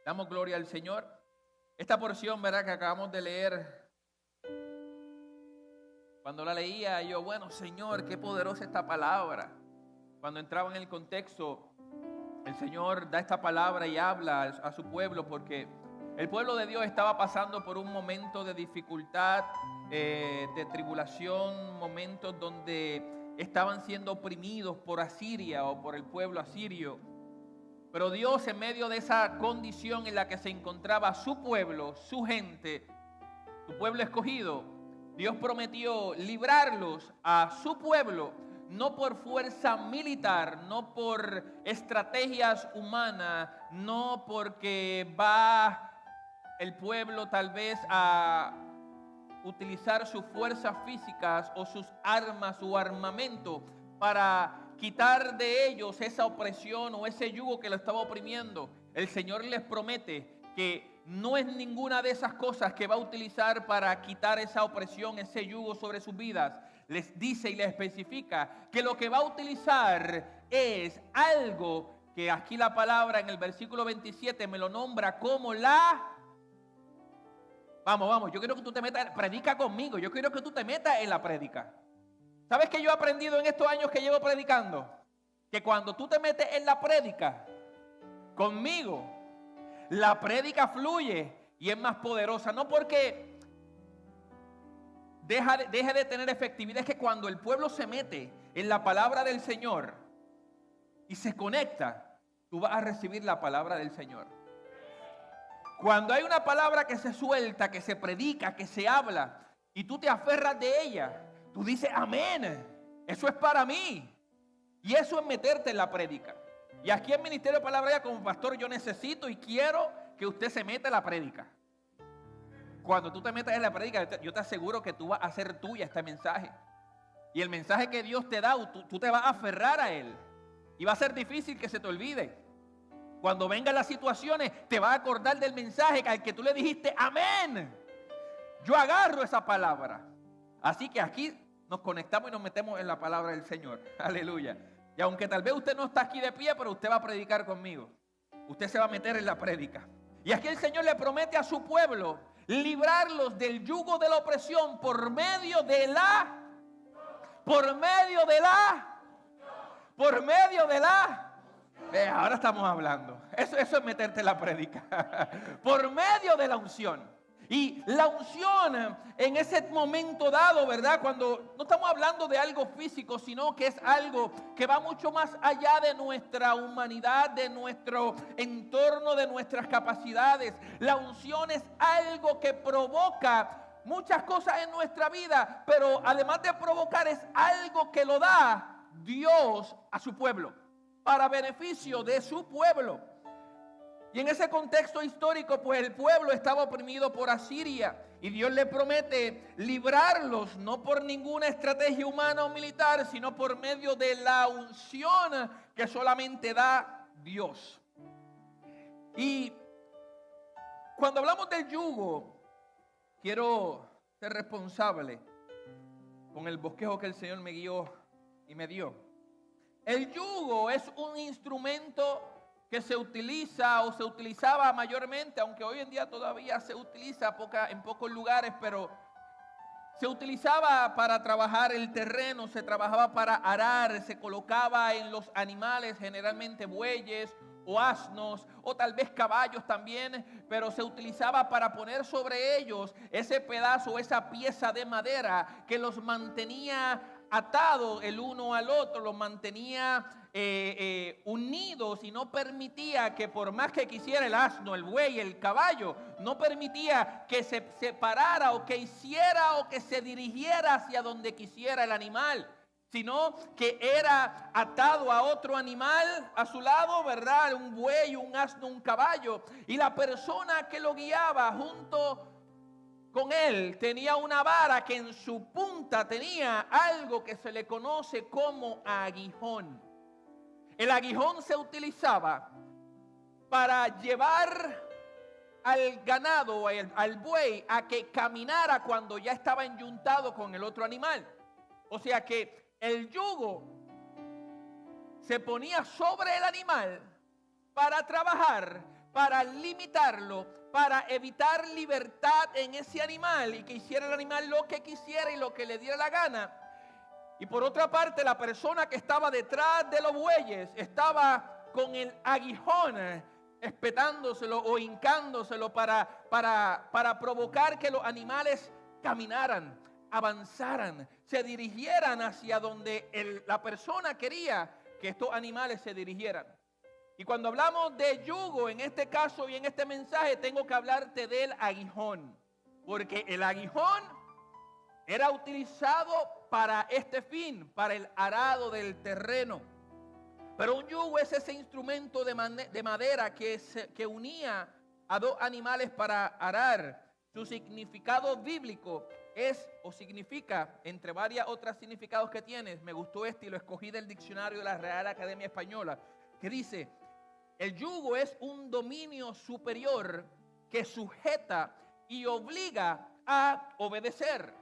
Damos gloria al Señor. Esta porción, ¿verdad?, que acabamos de leer, cuando la leía yo, bueno, Señor, qué poderosa esta palabra. Cuando entraba en el contexto, el Señor da esta palabra y habla a su pueblo, porque el pueblo de Dios estaba pasando por un momento de dificultad, de tribulación, momentos donde estaban siendo oprimidos por Asiria o por el pueblo asirio. Pero Dios, en medio de esa condición en la que se encontraba su pueblo, su gente, su pueblo escogido, Dios prometió librarlos a su pueblo, no por fuerza militar, no por estrategias humanas, no porque va el pueblo tal vez a utilizar sus fuerzas físicas o sus armas o armamento para quitar de ellos esa opresión o ese yugo que lo estaba oprimiendo. El Señor les promete que no es ninguna de esas cosas que va a utilizar para quitar esa opresión, ese yugo sobre sus vidas. Les dice y les especifica que lo que va a utilizar es algo que aquí la palabra en el versículo 27 me lo nombra como la... Vamos, yo quiero que tú te metas, predica conmigo, yo quiero que tú te metas en la prédica. ¿Sabes qué yo he aprendido en estos años que llevo predicando? Que cuando tú te metes en la prédica conmigo, la prédica fluye y es más poderosa. No porque deje de tener efectividad, es que cuando el pueblo se mete en la palabra del Señor y se conecta, tú vas a recibir la palabra del Señor. Cuando hay una palabra que se suelta, que se predica, que se habla y tú te aferras de ella, tú dices, amén, eso es para mí. Y eso es meterte en la prédica. Y aquí en Ministerio de Palabra Ya, como pastor, yo necesito y quiero que usted se meta en la prédica. Cuando tú te metas en la prédica, yo te aseguro que tú vas a hacer tuya este mensaje. Y el mensaje que Dios te da, tú te vas a aferrar a él. Y va a ser difícil que se te olvide. Cuando vengan las situaciones, te vas a acordar del mensaje al que tú le dijiste, amén. Yo agarro esa palabra. Así que aquí nos conectamos y nos metemos en la palabra del Señor. Aleluya. Y aunque tal vez usted no está aquí de pie, pero usted va a predicar conmigo. Usted se va a meter en la prédica. Y aquí el Señor le promete a su pueblo librarlos del yugo de la opresión por medio de la... ahora estamos hablando. Eso es meterte en la prédica. Por medio de la unción. Y la unción en ese momento dado, ¿verdad? Cuando no estamos hablando de algo físico, sino que es algo que va mucho más allá de nuestra humanidad, de nuestro entorno, de nuestras capacidades. La unción es algo que provoca muchas cosas en nuestra vida, pero además de provocar es algo que lo da Dios a su pueblo, para beneficio de su pueblo. Y en ese contexto histórico, pues el pueblo estaba oprimido por Asiria y Dios le promete librarlos, no por ninguna estrategia humana o militar, sino por medio de la unción que solamente da Dios. Y cuando hablamos del yugo, quiero ser responsable con el bosquejo que el Señor me guió y me dio. El yugo es un instrumento que se utiliza o se utilizaba mayormente, aunque hoy en día todavía se utiliza en pocos lugares, pero se utilizaba para trabajar el terreno, se trabajaba para arar, se colocaba en los animales, generalmente bueyes o asnos o tal vez caballos también, pero se utilizaba para poner sobre ellos ese pedazo, esa pieza de madera que los mantenía atados el uno al otro, los mantenía unidos y no permitía que, por más que quisiera el asno, el buey, el caballo, no permitía que se separara o que hiciera o que se dirigiera hacia donde quisiera el animal, sino que era atado a otro animal a su lado, ¿verdad? Un buey, un asno, un caballo, y la persona que lo guiaba junto con él tenía una vara que en su punta tenía algo que se le conoce como aguijón. El aguijón se utilizaba para llevar al ganado, al buey, a que caminara cuando ya estaba enyuntado con el otro animal. O sea que el yugo se ponía sobre el animal para trabajar, para limitarlo, para evitar libertad en ese animal y que hiciera el animal lo que quisiera y lo que le diera la gana. Y por otra parte, la persona que estaba detrás de los bueyes estaba con el aguijón espetándoselo o hincándoselo para provocar que los animales caminaran, avanzaran, se dirigieran hacia donde la persona quería que estos animales se dirigieran. Y cuando hablamos de yugo, en este caso y en este mensaje, tengo que hablarte del aguijón, porque el aguijón era utilizado para este fin, para el arado del terreno. Pero un yugo es ese instrumento de madera que unía a dos animales para arar. Su significado bíblico es o significa, entre varias otras significados que tiene, me gustó este y lo escogí del diccionario de la Real Academia Española, que dice: el yugo es un dominio superior que sujeta y obliga a obedecer.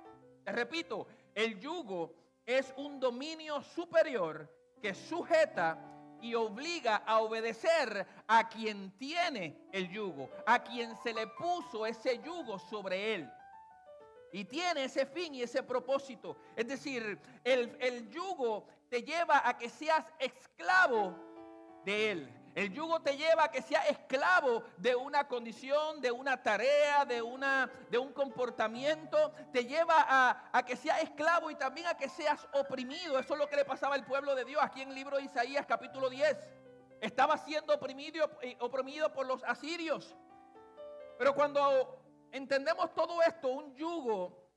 Te repito, el yugo es un dominio superior que sujeta y obliga a obedecer a quien tiene el yugo, a quien se le puso ese yugo sobre él. Y tiene ese fin y ese propósito. Es decir, el yugo te lleva a que seas esclavo de él. El yugo te lleva a que seas esclavo de una condición, de una tarea, de un comportamiento. Te lleva a que seas esclavo y también a que seas oprimido. Eso es lo que le pasaba al pueblo de Dios aquí en el libro de Isaías capítulo 10. Estaba siendo oprimido por los asirios. Pero cuando entendemos todo esto, un yugo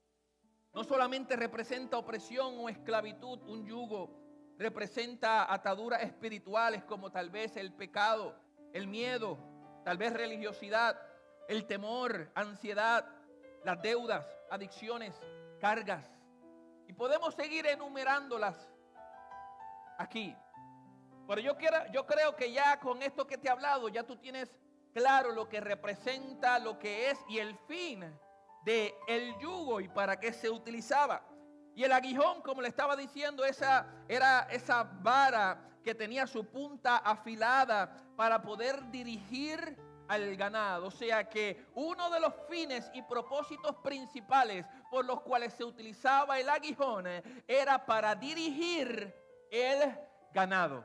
no solamente representa opresión o esclavitud, un yugo representa ataduras espirituales como tal vez el pecado, el miedo, tal vez religiosidad, el temor, ansiedad, las deudas, adicciones, cargas. Y podemos seguir enumerándolas aquí. Pero yo creo que ya con esto que te he hablado, ya tú tienes claro lo que representa, lo que es y el fin de el yugo y para qué se utilizaba. Y el aguijón, como le estaba diciendo, era esa vara que tenía su punta afilada para poder dirigir al ganado. O sea que uno de los fines y propósitos principales por los cuales se utilizaba el aguijón era para dirigir el ganado.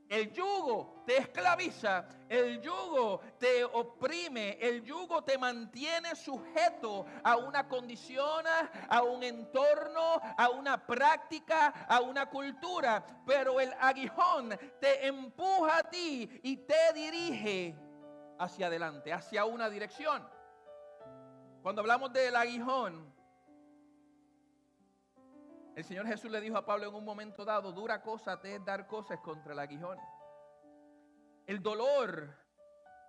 El yugo te esclaviza, el yugo te oprime, el yugo te mantiene sujeto a una condición, a un entorno, a una práctica, a una cultura. Pero el aguijón te empuja a ti y te dirige hacia adelante, hacia una dirección. Cuando hablamos del aguijón, el Señor Jesús le dijo a Pablo en un momento dado: dura cosa te es dar cosas contra el aguijón. El dolor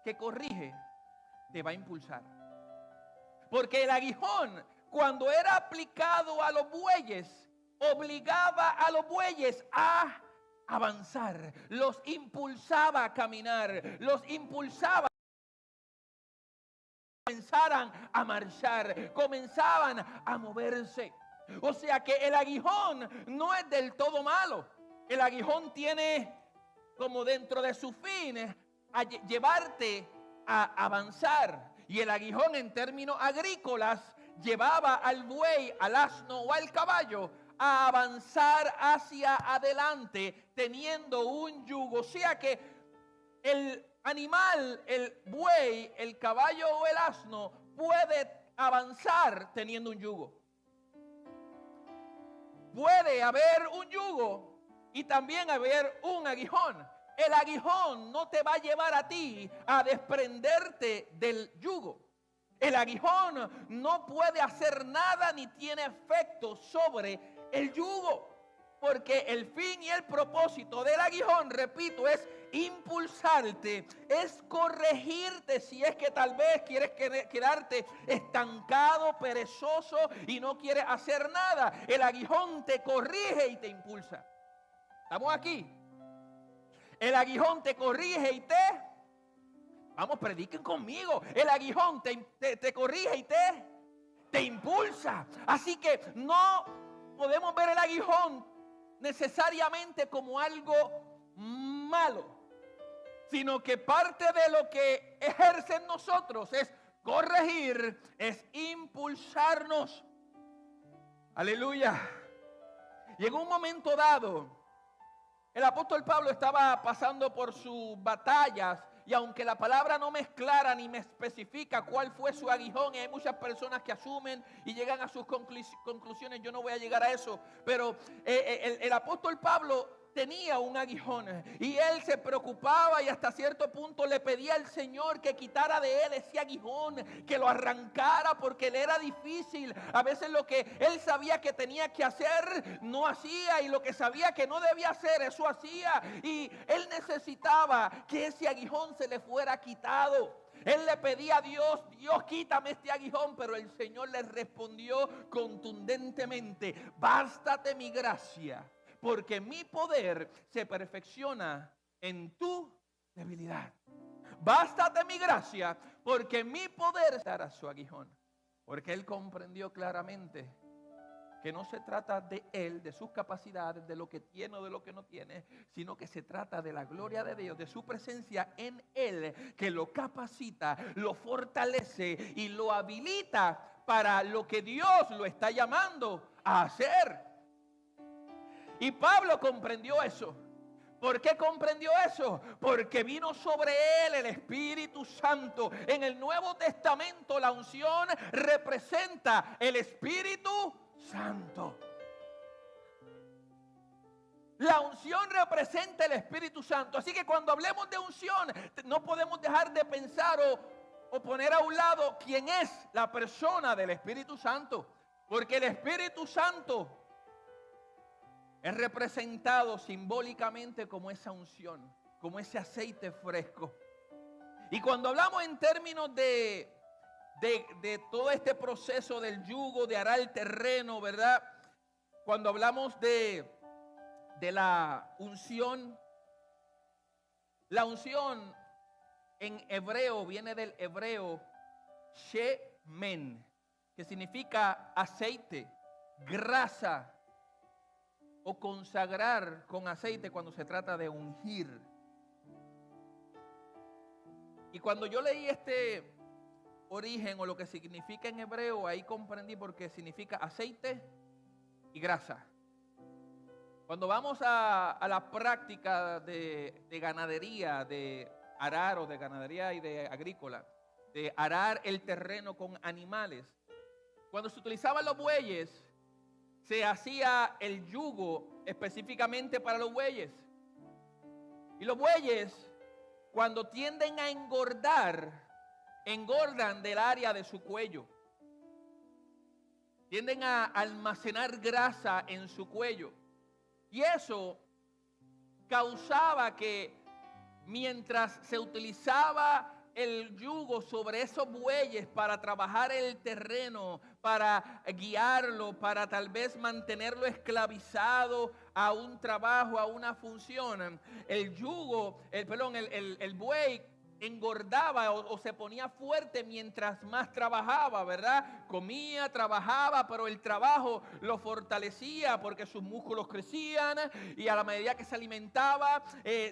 que corrige te va a impulsar. Porque el aguijón, cuando era aplicado a los bueyes, obligaba a los bueyes a avanzar. Los impulsaba a caminar. Los impulsaba a comenzaran a marchar. Comenzaban a moverse. O sea que el aguijón no es del todo malo. El aguijón tiene como dentro de su fin a llevarte a avanzar. Y el aguijón en términos agrícolas llevaba al buey, al asno o al caballo a avanzar hacia adelante teniendo un yugo. O sea que el animal, el buey, el caballo o el asno puede avanzar teniendo un yugo. Puede haber un yugo y también haber un aguijón. El aguijón no te va a llevar a ti a desprenderte del yugo. El aguijón no puede hacer nada ni tiene efecto sobre el yugo. Porque el fin y el propósito del aguijón, repito, es impulsarte, es corregirte si es que tal vez quieres quedarte estancado, perezoso y no quieres hacer nada. El aguijón te corrige y te impulsa. ¿Estamos aquí? El aguijón te corrige y vamos, prediquen conmigo. El aguijón te corrige y te impulsa. Así que no podemos ver el aguijón necesariamente como algo malo. sino que parte de lo que ejerce en nosotros es corregir, es impulsarnos. Aleluya. Y en un momento dado, el apóstol Pablo estaba pasando por sus batallas, y aunque la palabra no me es clara ni me especifica cuál fue su aguijón, y hay muchas personas que asumen y llegan a sus conclusiones, yo no voy a llegar a eso, pero el apóstol Pablo tenía un aguijón y él se preocupaba y hasta cierto punto le pedía al Señor que quitara de él ese aguijón, que lo arrancara, porque le era difícil. A veces lo que él sabía que tenía que hacer no hacía, y lo que sabía que no debía hacer, eso hacía, y él necesitaba que ese aguijón se le fuera quitado. Él le pedía a Dios, Dios, quítame este aguijón, pero el Señor le respondió contundentemente: bástate mi gracia, porque mi poder se perfecciona en tu debilidad. Bástate mi gracia, porque mi poder dará su aguijón. Porque él comprendió claramente que no se trata de él, de sus capacidades, de lo que tiene o de lo que no tiene, sino que se trata de la gloria de Dios, de su presencia en él, que lo capacita, lo fortalece y lo habilita para lo que Dios lo está llamando a hacer. Y Pablo comprendió eso. ¿Por qué comprendió eso? Porque vino sobre él el Espíritu Santo. En el Nuevo Testamento la unción representa el Espíritu Santo. La unción representa el Espíritu Santo. Así que cuando hablemos de unción, no podemos dejar de pensar o poner a un lado quién es la persona del Espíritu Santo. Porque el Espíritu Santo es representado simbólicamente como esa unción, como ese aceite fresco. Y cuando hablamos en términos de todo este proceso del yugo, de arar el terreno, ¿verdad? Cuando hablamos de la unción en hebreo viene del hebreo shemen, que significa aceite, grasa, o consagrar con aceite cuando se trata de ungir. Y cuando yo leí este origen o lo que significa en hebreo, ahí comprendí porque significa aceite y grasa. Cuando vamos a la práctica de ganadería, de arar, o de ganadería y de agrícola, de arar el terreno con animales, cuando se utilizaban los bueyes, se hacía el yugo específicamente para los bueyes. Y los bueyes, cuando tienden a engordar, engordan del área de su cuello. Tienden a almacenar grasa en su cuello. Y eso causaba que mientras se utilizaba el yugo sobre esos bueyes para trabajar el terreno, para guiarlo, para tal vez mantenerlo esclavizado a un trabajo, a una función, el buey engordaba o se ponía fuerte mientras más trabajaba, ¿verdad? Comía, trabajaba, pero el trabajo lo fortalecía porque sus músculos crecían, y a la medida que se alimentaba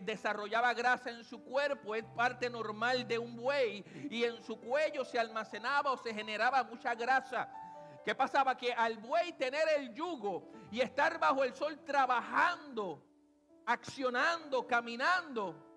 desarrollaba grasa en su cuerpo. Es parte normal de un buey, y en su cuello se almacenaba o se generaba mucha grasa. ¿Qué pasaba? Que al buey tener el yugo y estar bajo el sol trabajando, accionando, caminando,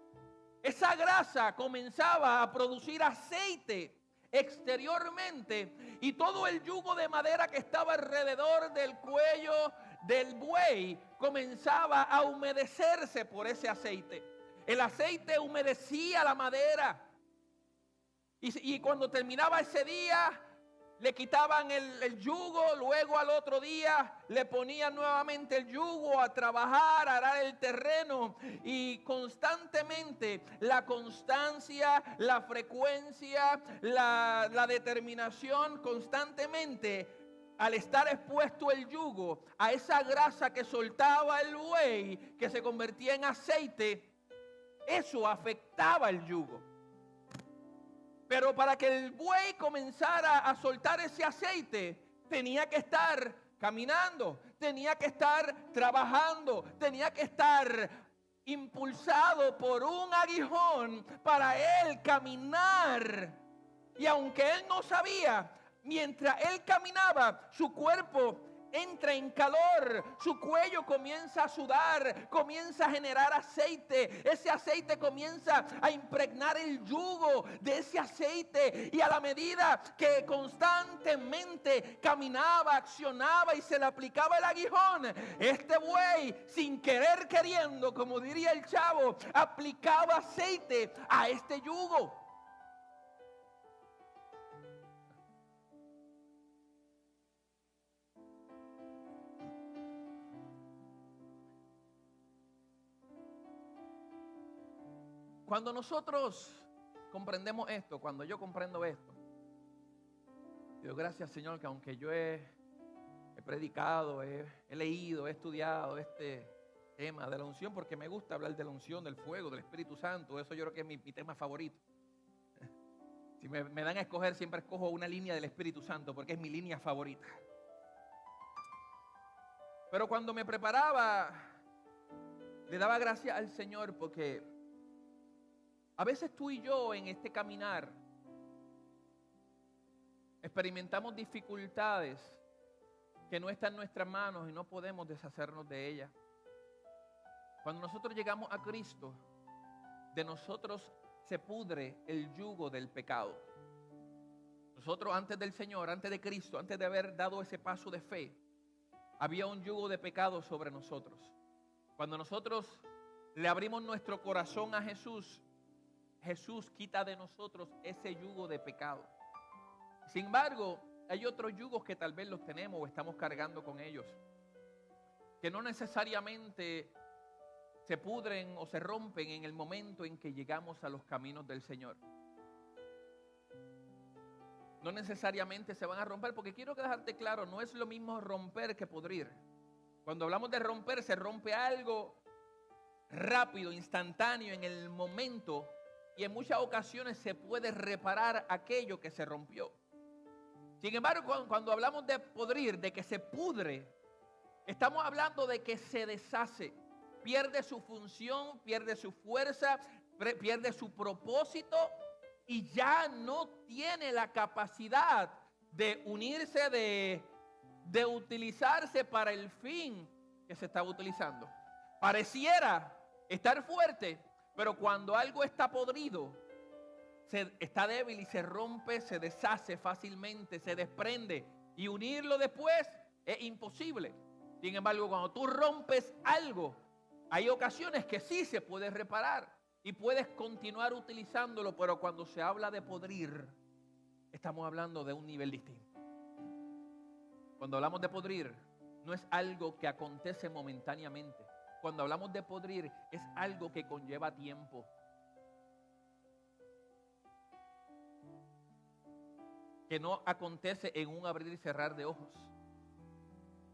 esa grasa comenzaba a producir aceite exteriormente, y todo el yugo de madera que estaba alrededor del cuello del buey comenzaba a humedecerse por ese aceite. El aceite humedecía la madera, y cuando terminaba ese día le quitaban el yugo, luego al otro día le ponían nuevamente el yugo a trabajar, a arar el terreno, y constantemente la constancia, la frecuencia, la determinación, constantemente al estar expuesto el yugo a esa grasa que soltaba el buey, que se convertía en aceite, eso afectaba el yugo. Pero para que el buey comenzara a soltar ese aceite, tenía que estar caminando, tenía que estar trabajando, tenía que estar impulsado por un aguijón para él caminar. Y aunque él no sabía, mientras él caminaba, su cuerpo entra en calor, su cuello comienza a sudar, comienza a generar aceite. Ese aceite comienza a impregnar el yugo de ese aceite, y a la medida que constantemente caminaba, accionaba y se le aplicaba el aguijón, este buey, sin querer queriendo, como diría el chavo, aplicaba aceite a este yugo. Cuando nosotros comprendemos esto, cuando yo comprendo esto, digo, gracias Señor, que aunque yo he predicado, he leído, he estudiado este tema de la unción, porque me gusta hablar de la unción, del fuego, del Espíritu Santo, eso yo creo que es mi tema favorito. Si me dan a escoger, siempre escojo una línea del Espíritu Santo, porque es mi línea favorita. Pero cuando me preparaba, le daba gracias al Señor, porque a veces tú y yo en este caminar experimentamos dificultades que no están en nuestras manos y no podemos deshacernos de ellas. Cuando nosotros llegamos a Cristo, de nosotros se pudre el yugo del pecado. Nosotros antes del Señor, antes de Cristo, antes de haber dado ese paso de fe, había un yugo de pecado sobre nosotros. Cuando nosotros le abrimos nuestro corazón a Jesús, Jesús quita de nosotros ese yugo de pecado. Sin embargo, hay otros yugos que tal vez los tenemos o estamos cargando con ellos, que no necesariamente se pudren o se rompen en el momento en que llegamos a los caminos del Señor. No necesariamente se van a romper, porque quiero dejarte claro, no es lo mismo romper que pudrir. Cuando hablamos de romper, se rompe algo rápido, instantáneo, en el momento. Y en muchas ocasiones se puede reparar aquello que se rompió. Sin embargo, cuando hablamos de podrir, de que se pudre, estamos hablando de que se deshace, pierde su función, pierde su fuerza, pierde su propósito y ya no tiene la capacidad de unirse, de utilizarse para el fin que se estaba utilizando. Pareciera estar fuerte, pero cuando algo está podrido, está débil y se rompe, se deshace fácilmente, se desprende. Y unirlo después es imposible. Sin embargo, cuando tú rompes algo, hay ocasiones que sí se puede reparar y puedes continuar utilizándolo, pero cuando se habla de podrir, estamos hablando de un nivel distinto. Cuando hablamos de podrir, no es algo que acontece momentáneamente. Cuando hablamos de podrir, es algo que conlleva tiempo. Que no acontece en un abrir y cerrar de ojos.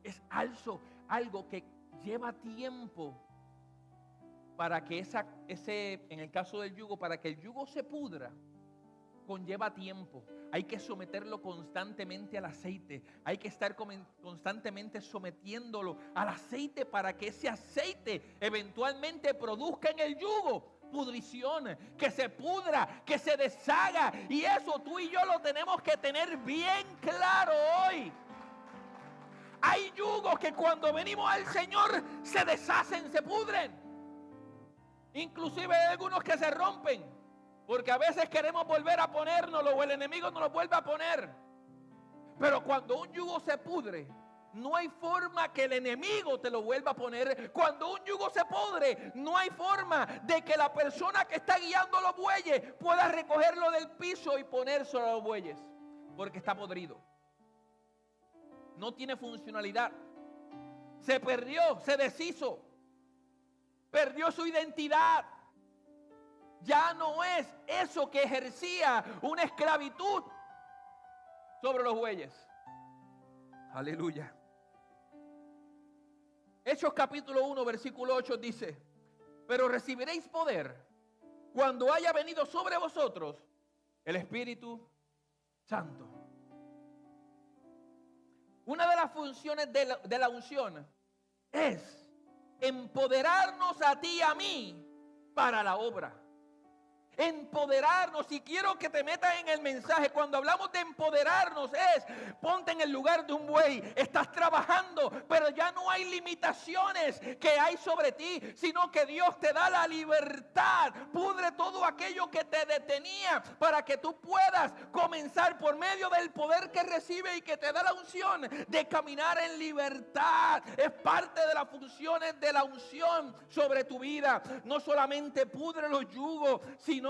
Es algo que lleva tiempo para que en el caso del yugo, para que el yugo se pudra, conlleva tiempo. Hay que someterlo constantemente al aceite. Hay que estar constantemente sometiéndolo al aceite para que ese aceite eventualmente produzca en el yugo pudrición, que se pudra, que se deshaga. Y eso tú y yo lo tenemos que tener bien claro hoy. Hay yugos que cuando venimos al Señor se deshacen, se pudren. Inclusive hay algunos que se rompen, porque a veces queremos volver a ponérnoslo o el enemigo nos lo vuelve a poner. Pero cuando un yugo se pudre, no hay forma que el enemigo te lo vuelva a poner. Cuando un yugo se pudre, no hay forma de que la persona que está guiando los bueyes pueda recogerlo del piso y ponérselo a los bueyes, porque está podrido. No tiene funcionalidad. Se perdió, se deshizo. Perdió su identidad. Ya no es eso que ejercía una esclavitud sobre los bueyes. Aleluya. Hechos capítulo 1, versículo 8 dice: pero recibiréis poder cuando haya venido sobre vosotros el Espíritu Santo. Una de las funciones de la unción es empoderarnos a ti y a mí para la obra. Empoderarnos, y quiero que te metas en el mensaje. Cuando hablamos de empoderarnos es, ponte en el lugar de un buey. Estás trabajando, pero ya no hay limitaciones que hay sobre ti, sino que Dios te da la libertad. Pudre todo aquello que te detenía para que tú puedas comenzar por medio del poder que recibe y que te da la unción de caminar en libertad. Es parte de las funciones de la unción sobre tu vida. No solamente pudre los yugos, sino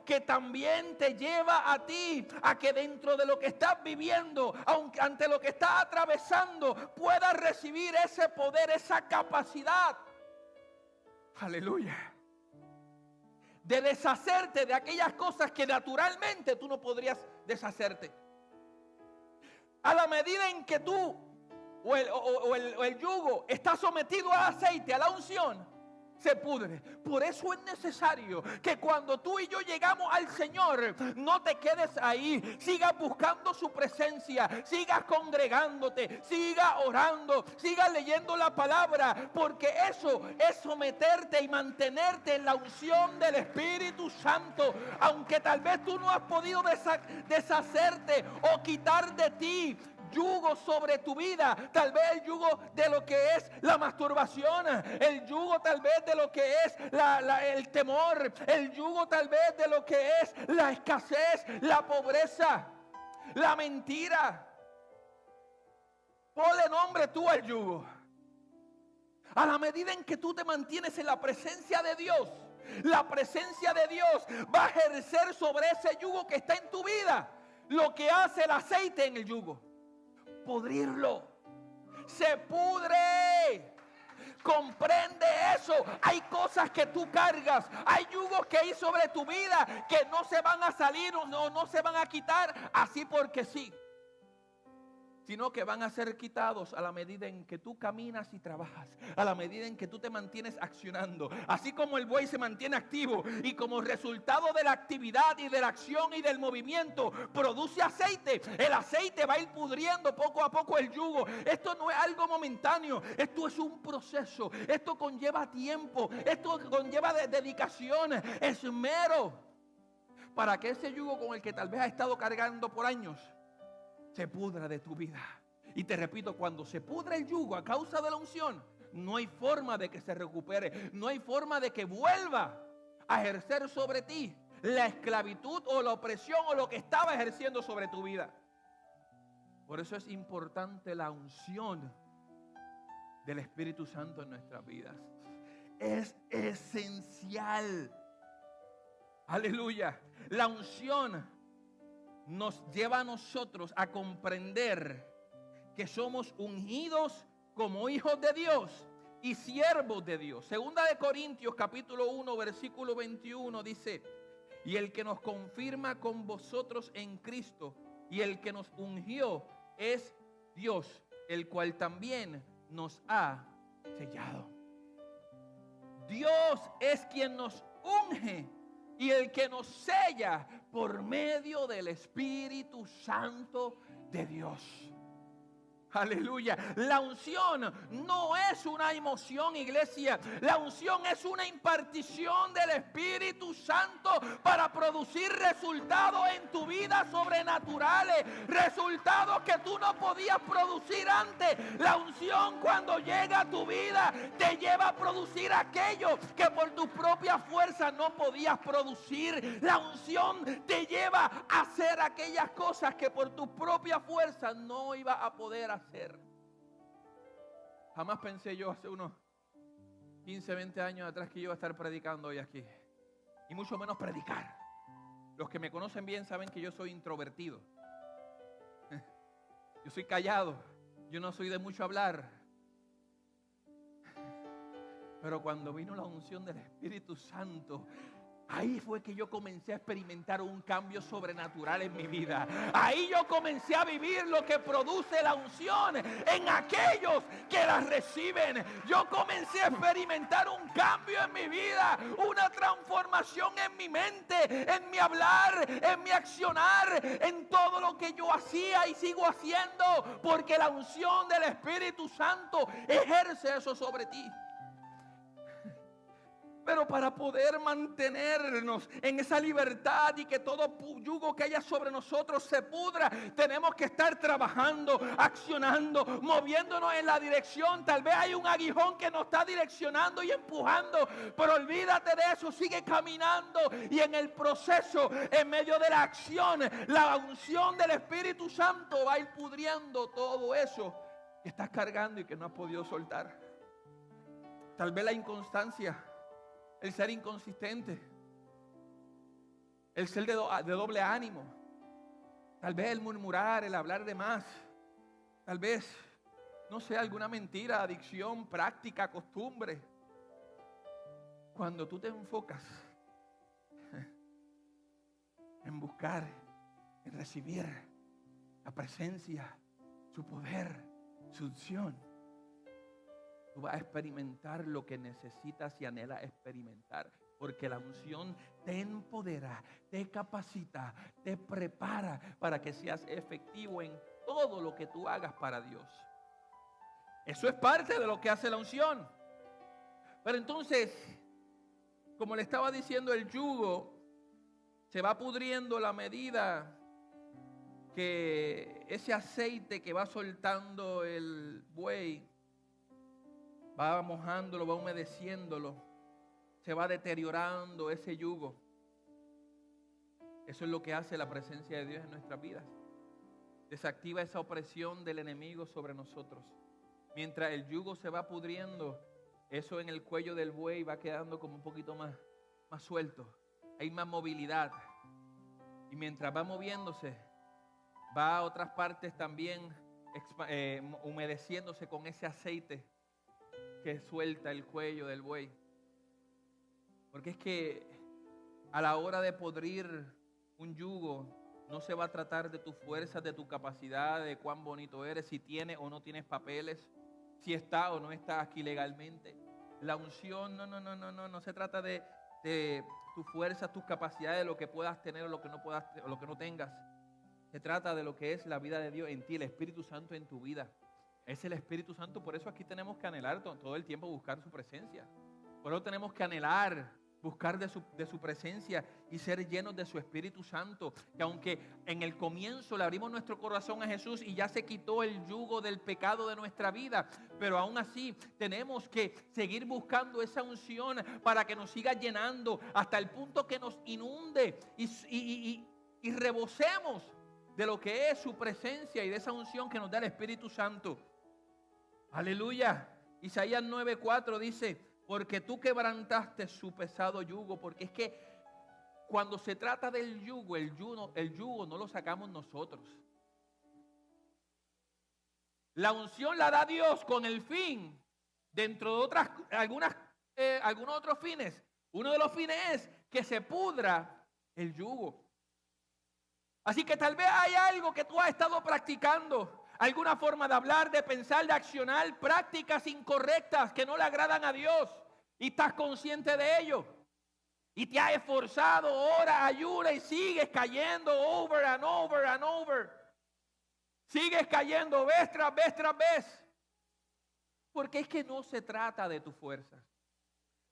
que también te lleva a ti a que dentro de lo que estás viviendo, aunque ante lo que estás atravesando, puedas recibir ese poder, esa capacidad, aleluya, de deshacerte de aquellas cosas que naturalmente tú no podrías deshacerte. A la medida en que tú o el yugo está sometido al aceite, a la unción, se pudre. Por eso es necesario que cuando tú y yo llegamos al Señor, no te quedes ahí. Sigas buscando su presencia, sigas congregándote, sigas orando, sigas leyendo la palabra, porque eso es someterte y mantenerte en la unción del Espíritu Santo. Aunque tal vez tú no has podido deshacerte o quitar de ti yugo sobre tu vida, tal vez el yugo de lo que es la masturbación, el yugo tal vez de lo que es el temor, el yugo tal vez de lo que es la escasez, la pobreza, la mentira. Ponle nombre tú al yugo. A la medida en que tú te mantienes en la presencia de Dios, la presencia de Dios va a ejercer sobre ese yugo que está en tu vida lo que hace el aceite en el yugo: pudrirlo. Se pudre. Comprende eso. Hay cosas que tú cargas, hay yugos que hay sobre tu vida que no se van a salir o no se van a quitar así porque sí, sino que van a ser quitados a la medida en que tú caminas y trabajas, a la medida en que tú te mantienes accionando. Así como el buey se mantiene activo y como resultado de la actividad y de la acción y del movimiento produce aceite, el aceite va a ir pudriendo poco a poco el yugo. Esto no es algo momentáneo, esto es un proceso, esto conlleva tiempo, esto conlleva dedicación, esmero, para que ese yugo con el que tal vez has estado cargando por años se pudra de tu vida. Y te repito, cuando se pudra el yugo a causa de la unción, no hay forma de que se recupere, no hay forma de que vuelva a ejercer sobre ti la esclavitud o la opresión o lo que estaba ejerciendo sobre tu vida. Por eso es importante la unción del Espíritu Santo en nuestras vidas. Es esencial. Aleluya. La unción nos lleva a nosotros a comprender que somos ungidos como hijos de Dios y siervos de Dios. Segunda de Corintios capítulo 1 versículo 21 dice: y el que nos confirma con vosotros en Cristo y el que nos ungió es Dios, el cual también nos ha sellado. Dios es quien nos unge y el que nos sella por medio del Espíritu Santo de Dios. Aleluya. La unción no es una emoción, iglesia. La unción es una impartición del Espíritu Santo para producir resultados en tu vida sobrenaturales, resultados que tú no podías producir antes. La unción, cuando llega a tu vida, te lleva a producir aquello que por tus propias fuerzas no podías producir. La unción te lleva a hacer aquellas cosas que por tus propias fuerzas no ibas a poder hacer. Jamás pensé yo hace unos 15, 20 años atrás que yo iba a estar predicando hoy aquí. Y mucho menos predicar. Los que me conocen bien saben que yo soy introvertido. Yo soy callado. Yo no soy de mucho hablar. Pero cuando vino la unción del Espíritu Santo, ahí fue que yo comencé a experimentar un cambio sobrenatural en mi vida. Ahí yo comencé a vivir lo que produce la unción en aquellos que la reciben. Yo comencé a experimentar un cambio en mi vida, una transformación en mi mente, en mi hablar, en mi accionar, en todo lo que yo hacía y sigo haciendo, porque la unción del Espíritu Santo ejerce eso sobre ti. Pero para poder mantenernos en esa libertad y que todo yugo que haya sobre nosotros se pudra, tenemos que estar trabajando, accionando, moviéndonos en la dirección. Tal vez hay un aguijón que nos está direccionando y empujando, pero olvídate de eso, sigue caminando. Y en el proceso, en medio de la acción, la unción del Espíritu Santo va a ir pudriendo todo eso que estás cargando y que no has podido soltar. Tal vez la inconstancia, el ser inconsistente, el ser de doble ánimo, tal vez el murmurar, el hablar de más, tal vez, no sé, alguna mentira, adicción, práctica, costumbre. Cuando tú te enfocas en buscar, en recibir la presencia, su poder, su unción, tú vas a experimentar lo que necesitas y anhelas experimentar. Porque la unción te empodera, te capacita, te prepara para que seas efectivo en todo lo que tú hagas para Dios. Eso es parte de lo que hace la unción. Pero entonces, como le estaba diciendo, el yugo se va pudriendo a la medida que ese aceite que va soltando el buey va mojándolo, va humedeciéndolo, se va deteriorando ese yugo. Eso es lo que hace la presencia de Dios en nuestras vidas. Desactiva esa opresión del enemigo sobre nosotros. Mientras el yugo se va pudriendo, eso en el cuello del buey va quedando como un poquito más suelto. Hay más movilidad. Y mientras va moviéndose, va a otras partes también humedeciéndose con ese aceite que suelta el cuello del buey. Porque es que a la hora de podrir un yugo, no se va a tratar de tus fuerzas, de tu capacidad, de cuán bonito eres, si tienes o no tienes papeles, si está o no está aquí legalmente. La unción no se trata de tus fuerzas, tus capacidades, de lo que puedas tener o lo que no puedas, o lo que no tengas. Se trata de lo que es la vida de Dios en ti, el Espíritu Santo en tu vida. Es el Espíritu Santo, por eso aquí tenemos que anhelar todo el tiempo buscar su presencia. Por eso tenemos que anhelar, buscar de su presencia y ser llenos de su Espíritu Santo. Que aunque en el comienzo le abrimos nuestro corazón a Jesús y ya se quitó el yugo del pecado de nuestra vida, pero aún así tenemos que seguir buscando esa unción para que nos siga llenando hasta el punto que nos inunde y rebosemos de lo que es su presencia y de esa unción que nos da el Espíritu Santo. Aleluya. Isaías 9:4 dice: porque tú quebrantaste su pesado yugo. Porque es que cuando se trata del yugo, el yugo no lo sacamos nosotros. La unción la da Dios con el fin, dentro de algunos otros fines. Uno de los fines es que se pudra el yugo. Así que tal vez hay algo que tú has estado practicando, alguna forma de hablar, de pensar, de accionar, prácticas incorrectas que no le agradan a Dios, y estás consciente de ello. Y te has esforzado, ora, ayuna, y sigues cayendo over and over and over. Sigues cayendo vez tras vez tras vez. Porque es que no se trata de tus fuerzas.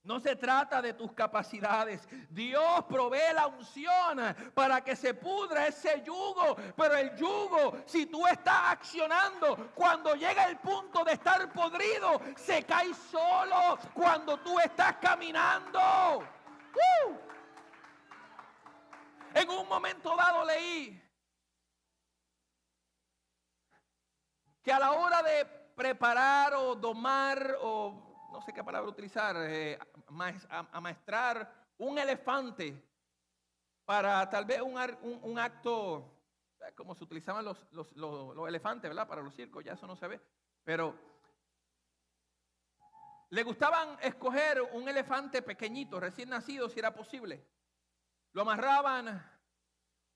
No se trata de tus capacidades. Dios provee la unción para que se pudra ese yugo. Pero el yugo, si tú estás accionando, cuando llega el punto de estar podrido, se cae solo cuando tú estás caminando. En un momento dado leí que a la hora de preparar o domar o no sé qué palabra utilizar, amaestrar un elefante para tal vez un acto, como se utilizaban los elefantes, ¿verdad? Para los circos, ya eso no se ve. Pero le gustaban escoger un elefante pequeñito, recién nacido, si era posible. Lo amarraban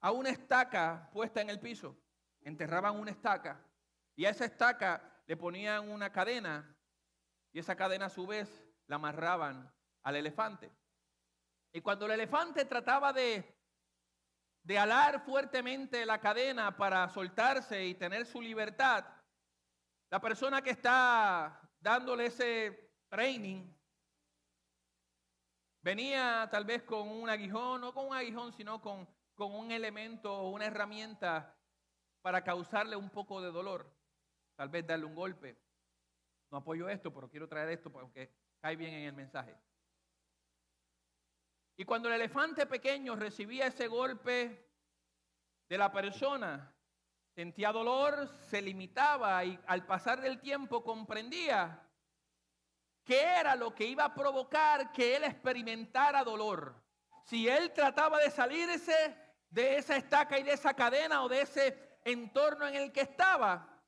a una estaca puesta en el piso, enterraban una estaca y a esa estaca le ponían una cadena. Y esa cadena a su vez la amarraban al elefante. Y cuando el elefante trataba de alar fuertemente la cadena para soltarse y tener su libertad, la persona que está dándole ese training Venía tal vez con un aguijón, no con un aguijón, sino con un elemento o una herramienta para causarle un poco de dolor. Tal vez darle un golpe. No apoyo esto, pero quiero traer esto porque cae bien en el mensaje. Y cuando el elefante pequeño recibía ese golpe de la persona, sentía dolor, se limitaba y al pasar del tiempo comprendía qué era lo que iba a provocar que él experimentara dolor. Si él trataba de salirse de esa estaca y de esa cadena o de ese entorno en el que estaba,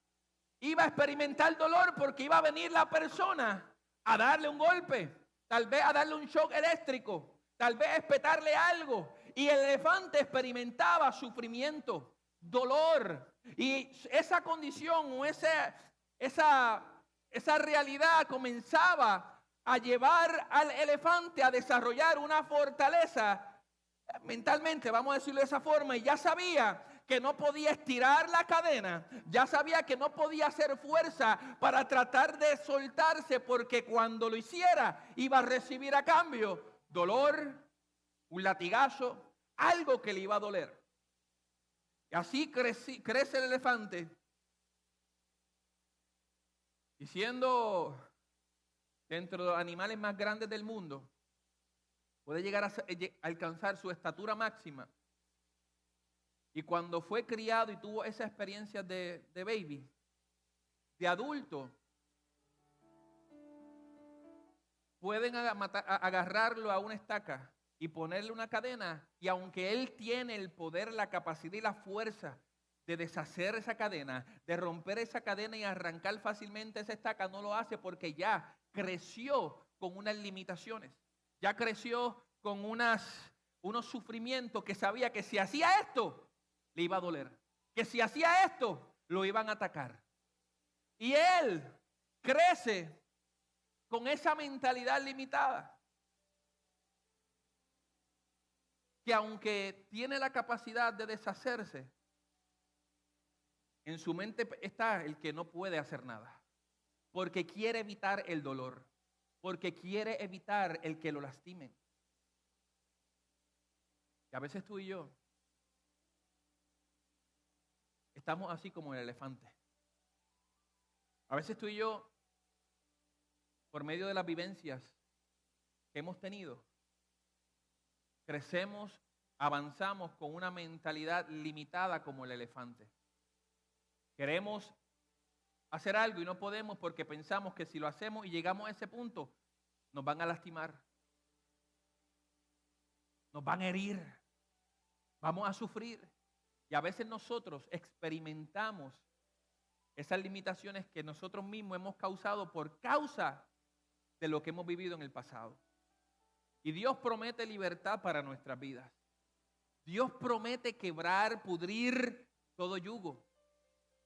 iba a experimentar dolor porque iba a venir la persona a darle un golpe, tal vez a darle un shock eléctrico, tal vez a espetarle algo. Y el elefante experimentaba sufrimiento, dolor. Y esa condición o esa realidad comenzaba a llevar al elefante a desarrollar una fortaleza mentalmente, vamos a decirlo de esa forma, y ya sabía que no podía estirar la cadena, ya sabía que no podía hacer fuerza para tratar de soltarse, porque cuando lo hiciera iba a recibir a cambio dolor, un latigazo, algo que le iba a doler. Y así crece el elefante, y siendo dentro de los animales más grandes del mundo, puede llegar a alcanzar su estatura máxima. Y cuando fue criado y tuvo esa experiencia de baby, de adulto, pueden agarrarlo a una estaca y ponerle una cadena, y aunque él tiene el poder, la capacidad y la fuerza de deshacer esa cadena, de romper esa cadena y arrancar fácilmente esa estaca, no lo hace porque ya creció con unas limitaciones, ya creció con unos sufrimientos que sabía que si hacía esto, le iba a doler, que si hacía esto, lo iban a atacar. Y él crece con esa mentalidad limitada, que aunque tiene la capacidad de deshacerse, en su mente está el que no puede hacer nada, porque quiere evitar el dolor, porque quiere evitar el que lo lastimen. Y a veces tú y yo estamos así como el elefante. A veces tú y yo, por medio de las vivencias que hemos tenido, crecemos, avanzamos con una mentalidad limitada como el elefante. Queremos hacer algo y no podemos porque pensamos que si lo hacemos y llegamos a ese punto, nos van a lastimar, nos van a herir, vamos a sufrir. Y a veces nosotros experimentamos esas limitaciones que nosotros mismos hemos causado por causa de lo que hemos vivido en el pasado. Y Dios promete libertad para nuestras vidas. Dios promete quebrar, pudrir todo yugo.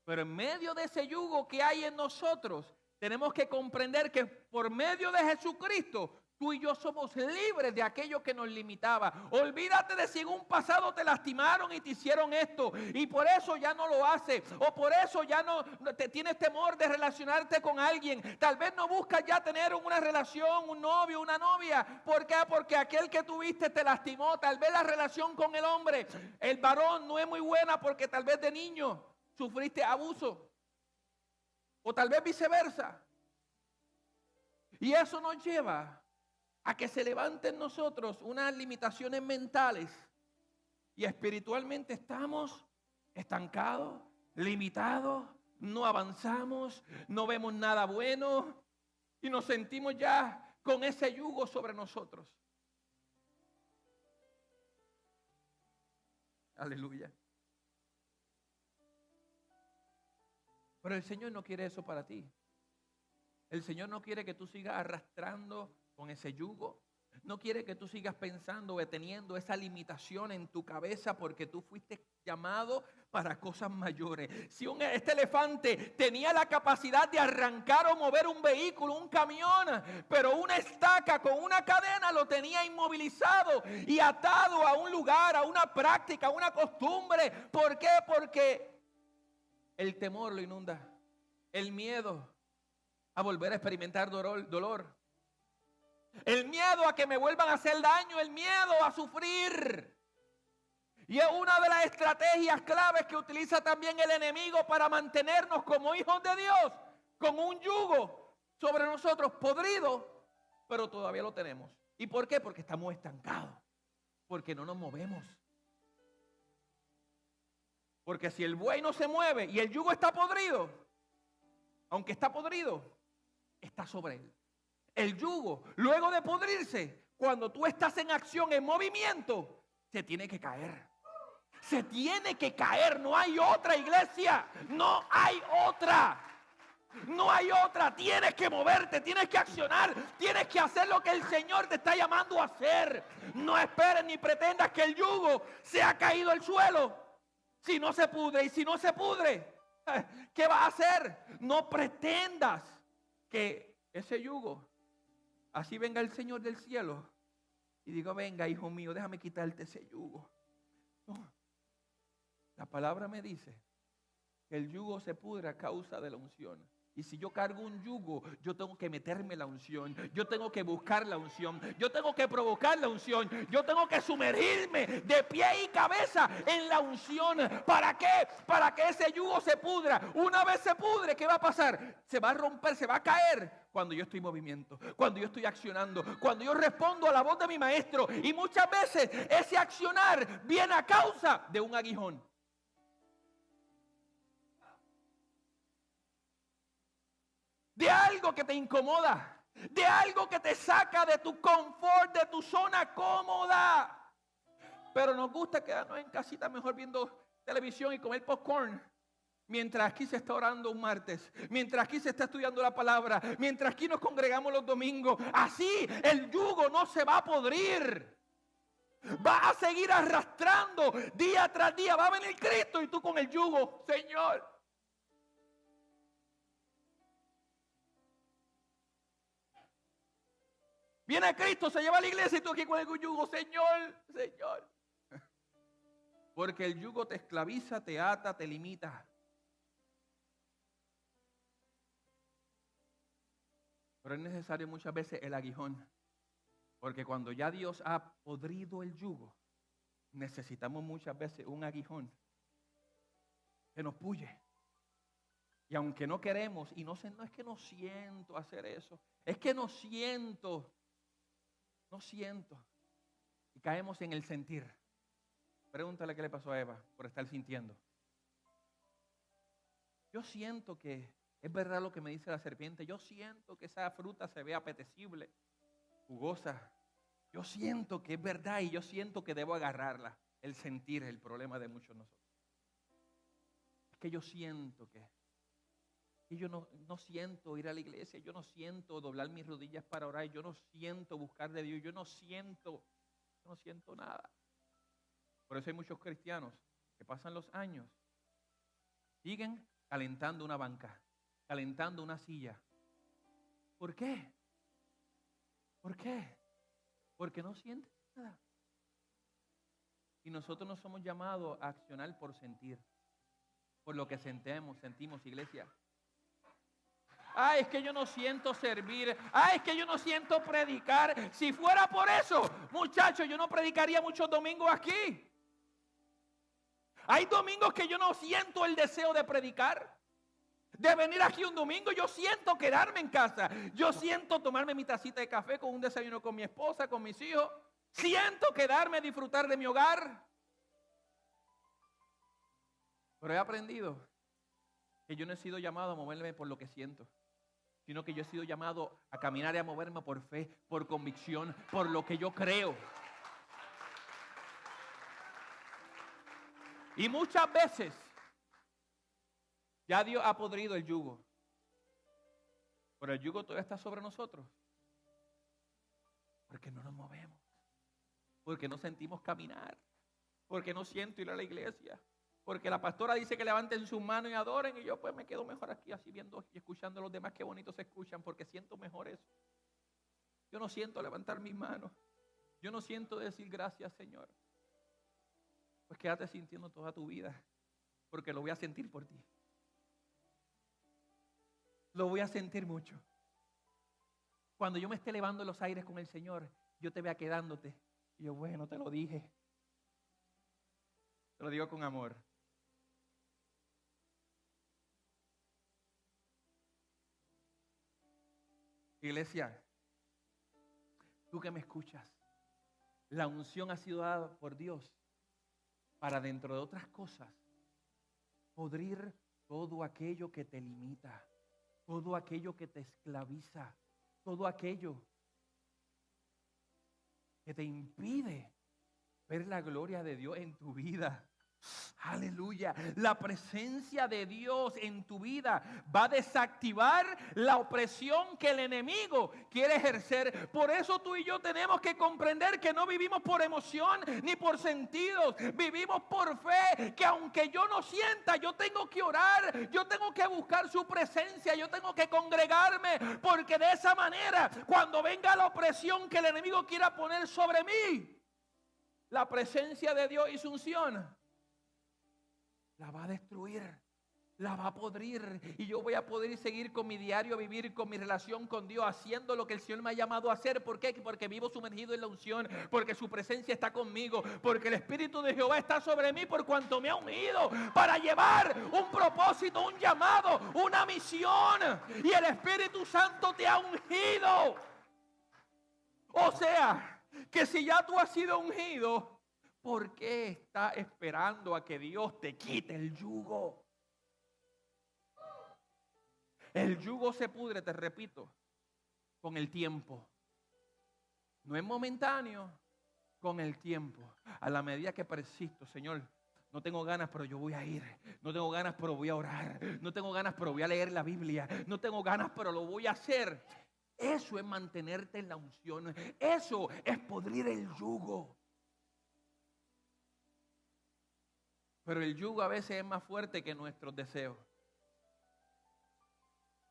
Pero en medio de ese yugo que hay en nosotros, tenemos que comprender que por medio de Jesucristo, tú y yo somos libres de aquello que nos limitaba. Olvídate de si en un pasado te lastimaron y te hicieron esto y por eso ya no lo haces, o por eso ya no te tienes temor de relacionarte con alguien. Tal vez no buscas ya tener una relación, un novio, una novia. ¿Por qué? Porque aquel que tuviste te lastimó. Tal vez la relación con el hombre, el varón, no es muy buena porque tal vez de niño sufriste abuso, o tal vez viceversa. Y eso nos lleva a que se levanten en nosotros unas limitaciones mentales y espiritualmente estamos estancados, limitados, no avanzamos, no vemos nada bueno y nos sentimos ya con ese yugo sobre nosotros. Aleluya. Pero el Señor no quiere eso para ti. El Señor no quiere que tú sigas arrastrando con ese yugo. No quiere que tú sigas pensando o teniendo esa limitación en tu cabeza porque tú fuiste llamado para cosas mayores. Si este elefante tenía la capacidad de arrancar o mover un vehículo, un camión, pero una estaca con una cadena lo tenía inmovilizado y atado a un lugar, a una práctica, a una costumbre. ¿Por qué? Porque el temor lo inunda, el miedo a volver a experimentar dolor. El miedo a que me vuelvan a hacer daño, el miedo a sufrir. Y es una de las estrategias claves que utiliza también el enemigo para mantenernos como hijos de Dios, con un yugo sobre nosotros podrido, pero todavía lo tenemos. ¿Y por qué? Porque estamos estancados, porque no nos movemos. Porque si el buey no se mueve y el yugo está podrido, aunque está podrido, está sobre él. El yugo, luego de podrirse, cuando tú estás en acción, en movimiento, se tiene que caer. Se tiene que caer. No hay otra, iglesia. No hay otra. No hay otra. Tienes que moverte, tienes que accionar, tienes que hacer lo que el Señor te está llamando a hacer. No esperes ni pretendas que el yugo se ha caído al suelo. Si no se pudre, y si no se pudre, ¿qué vas a hacer? No pretendas que ese yugo, así venga el Señor del cielo y diga, venga, hijo mío, déjame quitarte ese yugo. No. La palabra me dice que el yugo se pudre a causa de la unción. Y si yo cargo un yugo, yo tengo que meterme la unción. Yo tengo que buscar la unción. Yo tengo que provocar la unción. Yo tengo que sumergirme de pie y cabeza en la unción. ¿Para qué? Para que ese yugo se pudra. Una vez se pudre, ¿qué va a pasar? Se va a romper, se va a caer cuando yo estoy en movimiento, cuando yo estoy accionando, cuando yo respondo a la voz de mi maestro. Y muchas veces ese accionar viene a causa de un aguijón. De algo que te incomoda, de algo que te saca de tu confort, de tu zona cómoda. Pero nos gusta quedarnos en casita mejor viendo televisión y comer popcorn, mientras aquí se está orando un martes, mientras aquí se está estudiando la palabra, mientras aquí nos congregamos los domingos. Así el yugo no se va a podrir. Va a seguir arrastrando día tras día. Va a venir Cristo y tú con el yugo, Señor. Viene Cristo, se lleva a la iglesia y tú aquí con el yugo, Señor, Señor. Porque el yugo te esclaviza, te ata, te limita. Pero es necesario muchas veces el aguijón. Porque cuando ya Dios ha podrido el yugo, necesitamos muchas veces un aguijón que nos puye. Y aunque no queremos, y no es que no siento hacer eso, es que no siento. Y caemos en el sentir. Pregúntale qué le pasó a Eva por estar sintiendo. Yo siento que es verdad lo que me dice la serpiente. Yo siento que esa fruta se ve apetecible, jugosa. Yo siento que es verdad y yo siento que debo agarrarla. El sentir es el problema de muchos de nosotros. Es que yo siento que... Y yo no siento ir a la iglesia, yo no siento doblar mis rodillas para orar, yo no siento buscar de Dios, yo no siento nada. Por eso hay muchos cristianos que pasan los años, siguen calentando una banca, calentando una silla. ¿Por qué? ¿Por qué? Porque no sienten nada. Y nosotros no somos llamados a accionar por sentir, por lo que sentimos, iglesia. Ay, es que yo no siento servir. Ay, es que yo no siento predicar. Si fuera por eso, muchachos, yo no predicaría muchos domingos aquí. Hay domingos que yo no siento el deseo de predicar. De venir aquí un domingo, yo siento quedarme en casa. Yo siento tomarme mi tacita de café con un desayuno con mi esposa, con mis hijos. Siento quedarme a disfrutar de mi hogar. Pero he aprendido que yo no he sido llamado a moverme por lo que siento, sino que yo he sido llamado a caminar y a moverme por fe, por convicción, por lo que yo creo. Y muchas veces ya Dios ha podrido el yugo, pero el yugo todavía está sobre nosotros, porque no nos movemos, porque no sentimos caminar, porque no siento ir a la iglesia. Porque la pastora dice que levanten sus manos y adoren. Y yo pues me quedo mejor aquí así viendo y escuchando a los demás. Qué bonitos se escuchan porque siento mejor eso. Yo no siento levantar mis manos. Yo no siento decir gracias, Señor. Pues quédate sintiendo toda tu vida. Porque lo voy a sentir por ti. Lo voy a sentir mucho. Cuando yo me esté elevando en los aires con el Señor, yo te vea quedándote. Y yo, bueno, te lo dije. Te lo digo con amor. Iglesia, tú que me escuchas, la unción ha sido dada por Dios para, dentro de otras cosas, podrir todo aquello que te limita, todo aquello que te esclaviza, todo aquello que te impide ver la gloria de Dios en tu vida. Aleluya. La presencia de Dios en tu vida va a desactivar la opresión que el enemigo quiere ejercer. Por eso tú y yo tenemos que comprender que no vivimos por emoción ni por sentidos. Vivimos por fe, que aunque yo no sienta, yo tengo que orar, yo tengo que buscar su presencia, yo tengo que congregarme, porque de esa manera, cuando venga la opresión que el enemigo quiera poner sobre mí, la presencia de Dios y su unción la va a destruir, la va a podrir, y yo voy a poder seguir con mi diario vivir, con mi relación con Dios, haciendo lo que el Señor me ha llamado a hacer. ¿Por qué? Porque vivo sumergido en la unción, porque su presencia está conmigo, porque el Espíritu de Jehová está sobre mí, por cuanto me ha ungido para llevar un propósito, un llamado, una misión, y el Espíritu Santo te ha ungido. O sea, que si ya tú has sido ungido, ¿por qué estás esperando a que Dios te quite el yugo? El yugo se pudre, te repito, con el tiempo. No es momentáneo, con el tiempo. A la medida que persisto, Señor, no tengo ganas, pero yo voy a ir. No tengo ganas, pero voy a orar. No tengo ganas, pero voy a leer la Biblia. No tengo ganas, pero lo voy a hacer. Eso es mantenerte en la unción. Eso es podrir el yugo. Pero el yugo a veces es más fuerte que nuestros deseos.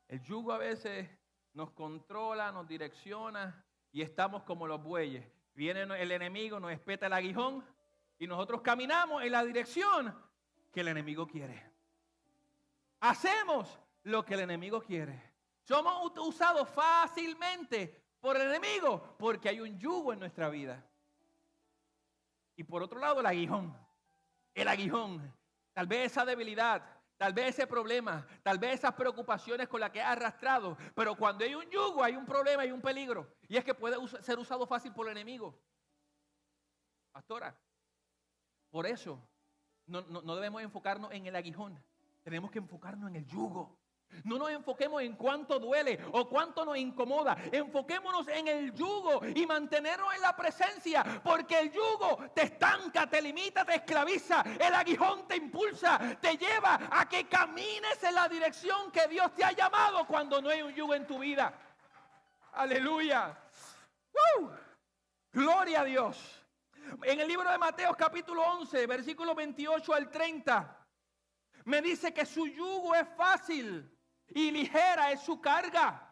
El yugo a veces nos controla, nos direcciona y estamos como los bueyes. Viene el enemigo, nos espeta el aguijón y nosotros caminamos en la dirección que el enemigo quiere. Hacemos lo que el enemigo quiere. Somos usados fácilmente por el enemigo porque hay un yugo en nuestra vida. Y por otro lado, el aguijón. El aguijón, tal vez esa debilidad, tal vez ese problema, tal vez esas preocupaciones con las que has arrastrado. Pero cuando hay un yugo, hay un problema, hay un peligro. Y es que puede ser usado fácil por el enemigo. Pastora, por eso no debemos enfocarnos en el aguijón. Tenemos que enfocarnos en el yugo. No nos enfoquemos en cuánto duele o cuánto nos incomoda. Enfoquémonos en el yugo y mantenernos en la presencia, porque el yugo te estanca, te limita, te esclaviza. El aguijón te impulsa, te lleva a que camines en la dirección que Dios te ha llamado cuando no hay un yugo en tu vida. Aleluya. Gloria a Dios. En el libro de Mateo capítulo 11, versículo 28 al 30, me dice que su yugo es fácil y ligera es su carga.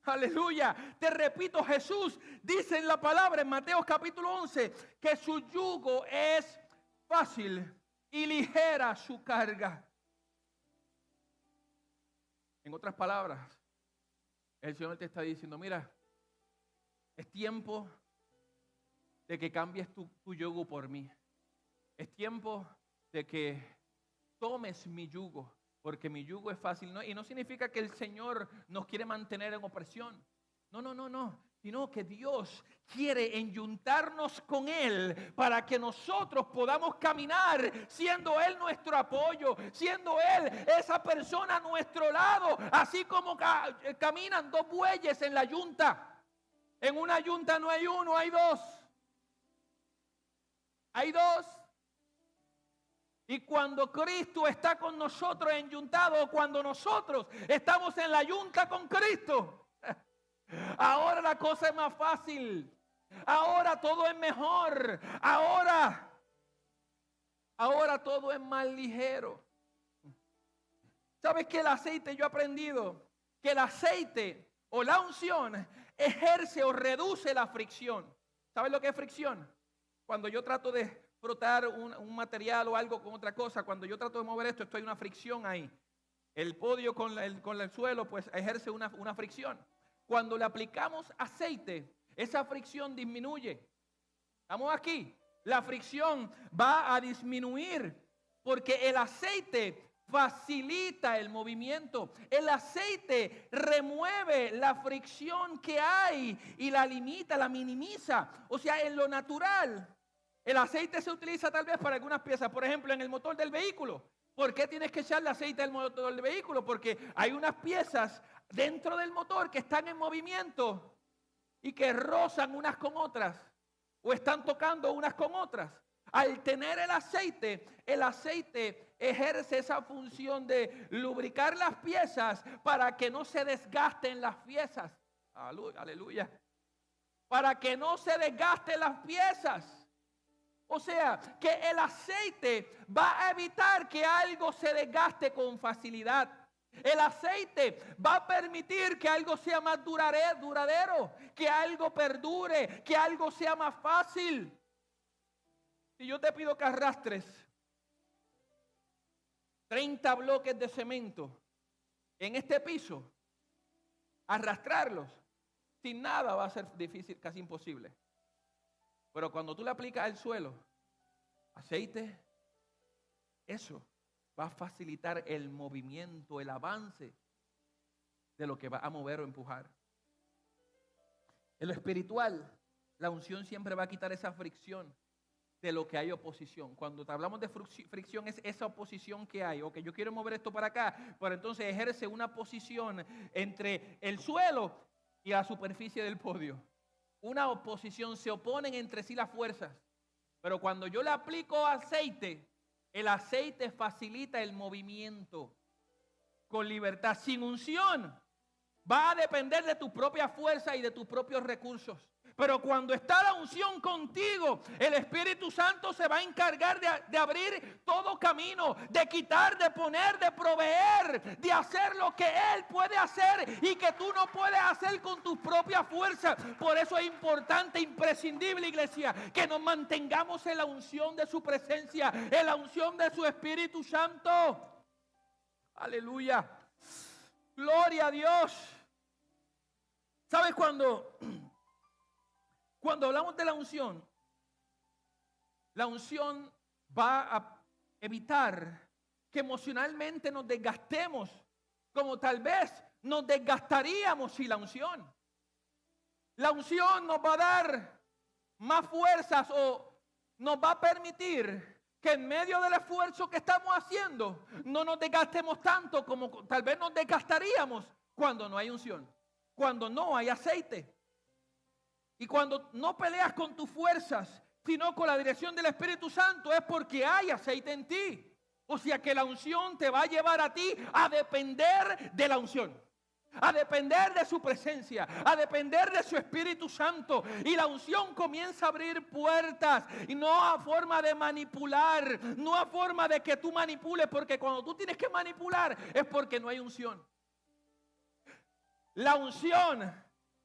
Aleluya. Te repito, Jesús dice en la palabra en Mateo capítulo 11 que su yugo es fácil y ligera su carga. En otras palabras, el Señor te está diciendo, mira, es tiempo de que cambies tu yugo por mí. Es tiempo de que tomes mi yugo, porque mi yugo es fácil. Y no significa que el Señor nos quiere mantener en opresión. No. Sino que Dios quiere enyuntarnos con Él para que nosotros podamos caminar siendo Él nuestro apoyo, siendo Él esa persona a nuestro lado, así como caminan dos bueyes en la yunta. En una yunta no hay uno, hay dos. Hay dos. Y cuando Cristo está con nosotros enyuntado, cuando nosotros estamos en la yunta con Cristo, ahora la cosa es más fácil. Ahora todo es mejor. Ahora todo es más ligero. ¿Sabes qué? El aceite, yo he aprendido que el aceite o la unción ejerce o reduce la fricción. ¿Sabes lo que es fricción? Cuando yo trato de frotar un material o algo con otra cosa, cuando yo trato de mover esto, estoy en una fricción ahí. El podio con el suelo pues ejerce una fricción. cuando le aplicamos aceite, esa fricción disminuye. ¿Estamos aquí? La fricción va a disminuir porque el aceite facilita el movimiento. El aceite remueve la fricción que hay y la limita, la minimiza. O sea, en lo natural, el aceite se utiliza tal vez para algunas piezas. Por ejemplo, en el motor del vehículo. ¿Por qué tienes que echarle aceite al motor del vehículo? Porque hay unas piezas dentro del motor que están en movimiento y que rozan unas con otras o están tocando unas con otras. Al tener el aceite ejerce esa función de lubricar las piezas para que no se desgasten las piezas. Aleluya. Para que no se desgasten las piezas. O sea, que el aceite va a evitar que algo se desgaste con facilidad. El aceite va a permitir que algo sea más duradero, que algo perdure, que algo sea más fácil. Si yo te pido que arrastres 30 bloques de cemento en este piso, arrastrarlos sin nada va a ser difícil, casi imposible. Pero cuando tú le aplicas al suelo aceite, eso va a facilitar el movimiento, el avance de lo que va a mover o empujar. En lo espiritual, la unción siempre va a quitar esa fricción de lo que hay oposición. Cuando hablamos de fricción es esa oposición que hay. Ok, yo quiero mover esto para acá, pero entonces ejerce una posición entre el suelo y la superficie del podio. Una oposición, se oponen entre sí las fuerzas. Pero cuando yo le aplico aceite, el aceite facilita el movimiento con libertad. Sin unción, va a depender de tu propia fuerza y de tus propios recursos. Pero cuando está la unción contigo, el Espíritu Santo se va a encargar de abrir todo camino, de quitar, de poner, de proveer, de hacer lo que Él puede hacer y que tú no puedes hacer con tus propias fuerzas. Por eso es importante, imprescindible, iglesia, que nos mantengamos en la unción de su presencia, en la unción de su Espíritu Santo. Aleluya. Gloria a Dios. ¿Sabes cuando hablamos de la unción va a evitar que emocionalmente nos desgastemos como tal vez nos desgastaríamos sin la unción? La unción nos va a dar más fuerzas o nos va a permitir que en medio del esfuerzo que estamos haciendo no nos desgastemos tanto como tal vez nos desgastaríamos cuando no hay unción, cuando no hay aceite. Y cuando no peleas con tus fuerzas, sino con la dirección del Espíritu Santo, es porque hay aceite en ti. O sea que la unción te va a llevar a ti a depender de la unción, a depender de su presencia, a depender de su Espíritu Santo. Y la unción comienza a abrir puertas, y no a forma de manipular, no a forma de que tú manipules, porque cuando tú tienes que manipular es porque no hay unción. La unción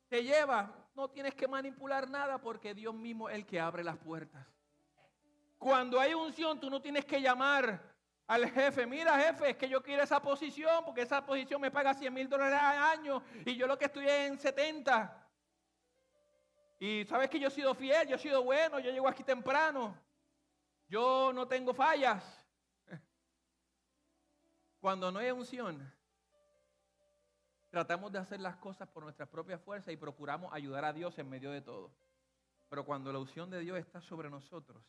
te lleva. No tienes que manipular nada porque Dios mismo es el que abre las puertas. Cuando hay unción, tú no tienes que llamar al jefe. Mira, jefe, es que yo quiero esa posición porque esa posición me paga $100,000 al año y yo lo que estoy en 70. Y sabes que yo he sido fiel, yo he sido bueno, yo llego aquí temprano. Yo no tengo fallas. Cuando no hay unción, tratamos de hacer las cosas por nuestra propia fuerza y procuramos ayudar a Dios en medio de todo. Pero cuando la unción de Dios está sobre nosotros,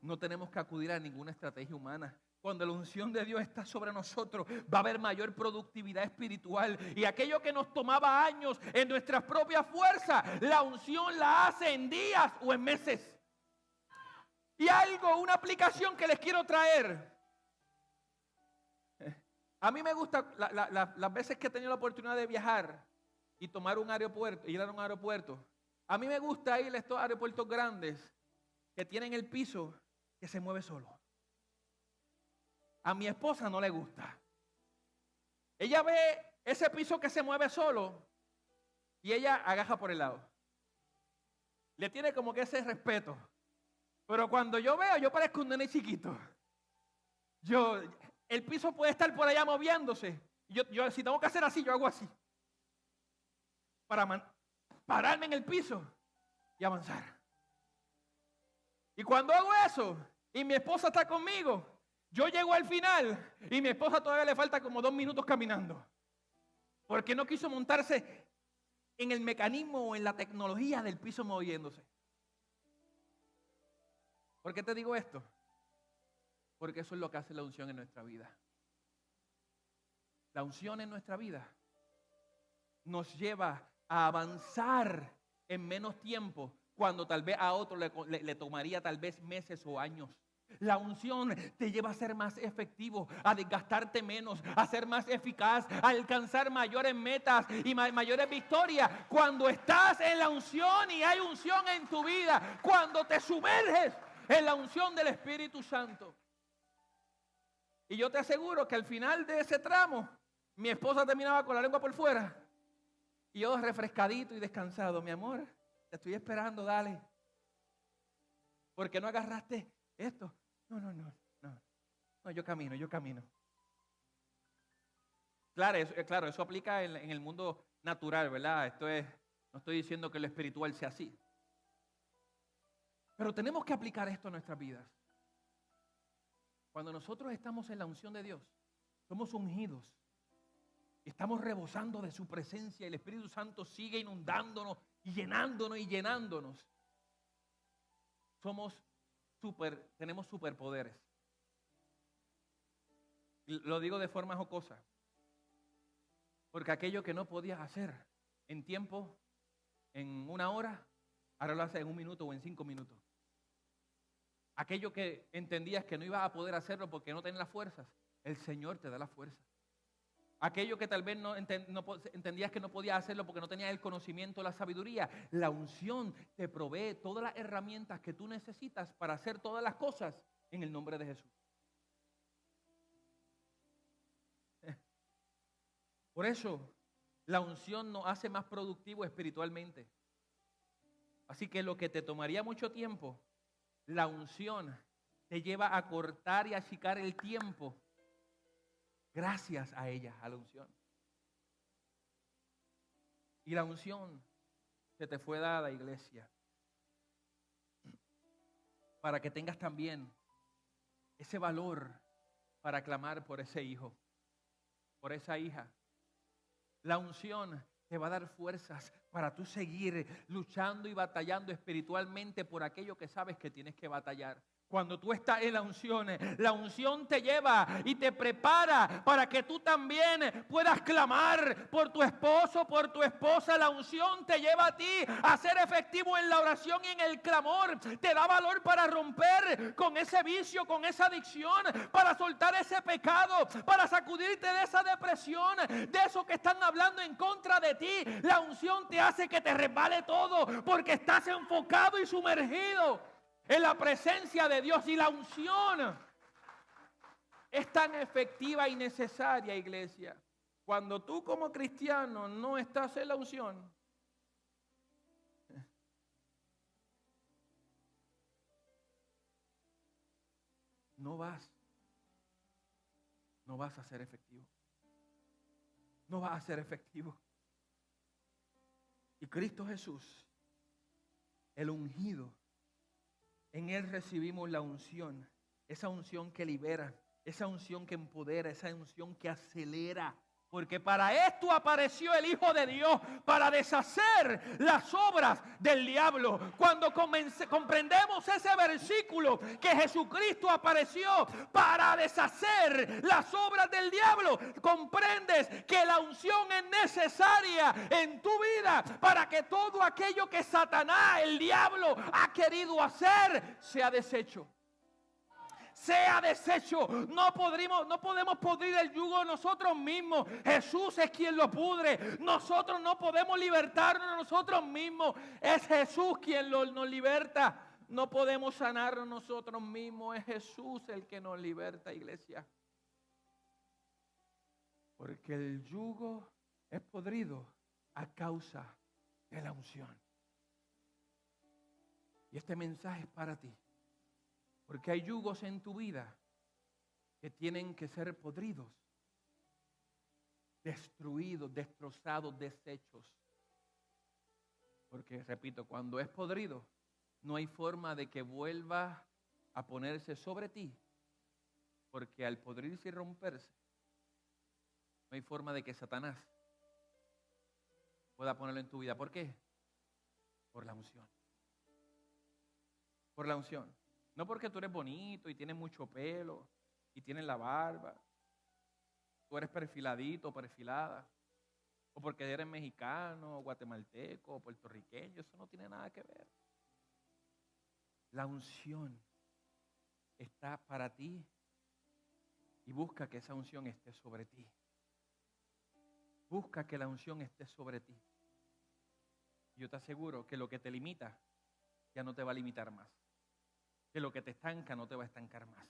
no tenemos que acudir a ninguna estrategia humana. Cuando la unción de Dios está sobre nosotros, va a haber mayor productividad espiritual. Y aquello que nos tomaba años en nuestras propias fuerzas, la unción la hace en días o en meses. Y una aplicación que les quiero traer. A mí me gusta las veces que he tenido la oportunidad de viajar y tomar un aeropuerto, ir a un aeropuerto. A mí me gusta ir a estos aeropuertos grandes que tienen el piso que se mueve solo. A mi esposa no le gusta. Ella ve ese piso que se mueve solo y ella agaja por el lado. Le tiene como que ese respeto. Pero cuando yo veo, yo parezco un nene chiquito. El piso puede estar por allá moviéndose, Yo si tengo que hacer así, yo hago así. Para pararme en el piso y avanzar. Y cuando hago eso, y mi esposa está conmigo, yo llego al final y mi esposa todavía le falta como 2 minutos caminando. Porque no quiso montarse en el mecanismo o en la tecnología del piso moviéndose. ¿Por qué te digo esto? Porque eso es lo que hace la unción en nuestra vida. La unción en nuestra vida nos lleva a avanzar en menos tiempo, cuando tal vez a otro le tomaría tal vez meses o años. La unción te lleva a ser más efectivo, a desgastarte menos, a ser más eficaz, a alcanzar mayores metas y mayores victorias. Cuando estás en la unción y hay unción en tu vida, cuando te sumerges en la unción del Espíritu Santo. Y yo te aseguro que al final de ese tramo, mi esposa terminaba con la lengua por fuera y yo refrescadito y descansado. Mi amor, te estoy esperando, dale. ¿Por qué no agarraste esto? No, yo camino. Claro, eso aplica en el mundo natural, ¿verdad? No estoy diciendo que lo espiritual sea así. Pero tenemos que aplicar esto a nuestras vidas. Cuando nosotros estamos en la unción de Dios, somos ungidos. Estamos rebosando de su presencia. El Espíritu Santo sigue inundándonos y llenándonos. Tenemos superpoderes. Lo digo de forma jocosa. Porque aquello que no podías hacer en tiempo, en 1 hora, ahora lo haces en 1 minuto o en 5 minutos. Aquello que entendías que no ibas a poder hacerlo porque no tenías las fuerzas, el Señor te da la fuerza. Aquello que tal vez no entendías que no podías hacerlo porque no tenías el conocimiento, la sabiduría, la unción te provee todas las herramientas que tú necesitas para hacer todas las cosas en el nombre de Jesús. Por eso, la unción nos hace más productivos espiritualmente. Así que lo que te tomaría mucho tiempo, la unción te lleva a cortar y achicar el tiempo gracias a ella, a la unción. Y la unción que te fue dada, iglesia, para que tengas también ese valor para clamar por ese hijo, por esa hija. La unción te va a dar fuerzas para tú seguir luchando y batallando espiritualmente por aquello que sabes que tienes que batallar. Cuando tú estás en la unción te lleva y te prepara para que tú también puedas clamar por tu esposo, por tu esposa. La unción te lleva a ti a ser efectivo en la oración y en el clamor. Te da valor para romper con ese vicio, con esa adicción, para soltar ese pecado, para sacudirte de esa depresión, de eso que están hablando en contra de ti. La unción te hace que te resbale todo porque estás enfocado y sumergido en la presencia de Dios. Y la unción es tan efectiva y necesaria, iglesia. Cuando tú como cristiano no estás en la unción, no vas a ser efectivo. No vas a ser efectivo. Y Cristo Jesús, el ungido, en Él recibimos la unción, esa unción que libera, esa unción que empodera, esa unción que acelera. Porque para esto apareció el Hijo de Dios, para deshacer las obras del diablo. Cuando comprendemos ese versículo, que Jesucristo apareció para deshacer las obras del diablo, comprendes que la unción es necesaria en tu vida para que todo aquello que Satanás, el diablo, ha querido hacer, sea deshecho. Sea deshecho. No podemos pudrir el yugo nosotros mismos. Jesús es quien lo pudre. Nosotros no podemos libertarnos nosotros mismos. Es Jesús quien nos liberta. No podemos sanarnos nosotros mismos. Es Jesús el que nos liberta, iglesia. Porque el yugo es podrido a causa de la unción. Y este mensaje es para ti. Porque hay yugos en tu vida que tienen que ser podridos destruidos, destrozados, deshechos. Porque, repito, cuando es podrido, no hay forma de que vuelva a ponerse sobre ti. Porque al podrirse y romperse, no hay forma de que Satanás pueda ponerlo en tu vida. ¿Por qué? Por la unción. Por la unción. No porque tú eres bonito y tienes mucho pelo y tienes la barba. Tú eres perfiladito, perfilada. O porque eres mexicano, guatemalteco, puertorriqueño. Eso no tiene nada que ver. La unción está para ti. Y busca que esa unción esté sobre ti. Busca que la unción esté sobre ti. Yo te aseguro que lo que te limita ya no te va a limitar más. Que lo que te estanca no te va a estancar más.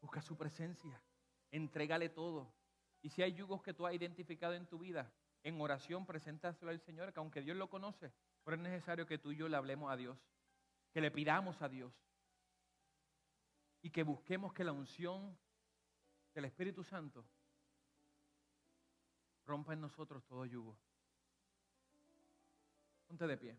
Busca su presencia. Entrégale todo. Y si hay yugos que tú has identificado en tu vida, en oración preséntaselo al Señor, que aunque Dios lo conoce, pero es necesario que tú y yo le hablemos a Dios. Que le pidamos a Dios. Y que busquemos que la unción del Espíritu Santo rompa en nosotros todo yugo. Ponte de pie.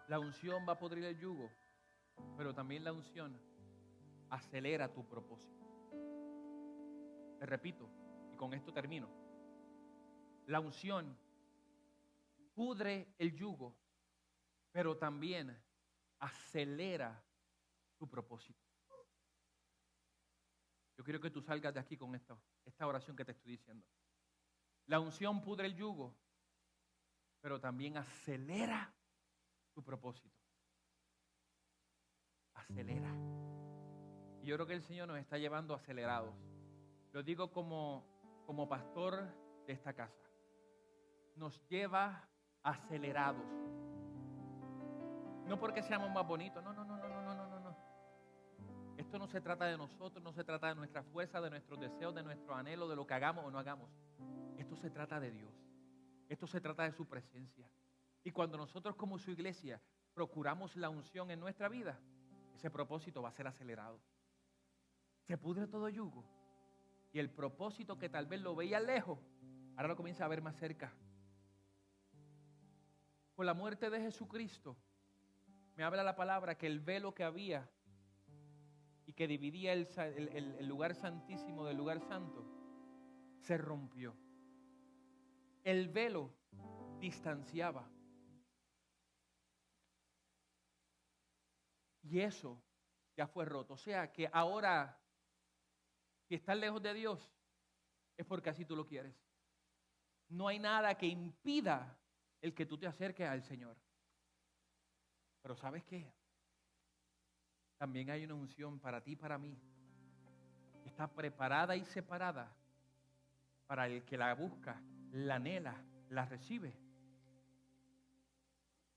La unción va a podrir el yugo, pero también la unción acelera tu propósito. Te repito, y con esto termino. La unción pudre el yugo, pero también acelera tu propósito. Yo quiero que tú salgas de aquí con esta oración que te estoy diciendo. La unción pudre el yugo, pero también acelera tu propósito. Acelera. Y yo creo que el Señor nos está llevando acelerados. Lo digo como pastor de esta casa. Nos lleva acelerados. No porque seamos más bonitos, no. Esto no se trata de nosotros, no se trata de nuestra fuerza, de nuestros deseos, de nuestro anhelo, de lo que hagamos o no hagamos. Esto se trata de Dios. Esto se trata de su presencia. Y cuando nosotros como su iglesia procuramos la unción en nuestra vida, ese propósito va a ser acelerado. Se pudre todo yugo. Y el propósito que tal vez lo veía lejos, ahora lo comienza a ver más cerca. Con la muerte de Jesucristo, me habla la palabra que el velo que había y que dividía el lugar santísimo del lugar santo, se rompió. El velo distanciaba. Y eso ya fue roto. O sea que ahora, si estás lejos de Dios, es porque así tú lo quieres. No hay nada que impida el que tú te acerques al Señor. Pero ¿sabes qué? También hay una unción para ti y para mí. Está preparada y separada para el que la busca, la anhela, la recibe.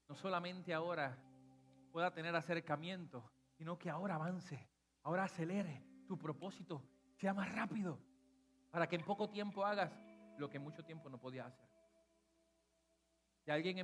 No solamente ahora pueda tener acercamiento, sino que ahora avance, ahora acelere tu propósito, sea más rápido, para que en poco tiempo hagas lo que en mucho tiempo no podías hacer. Si alguien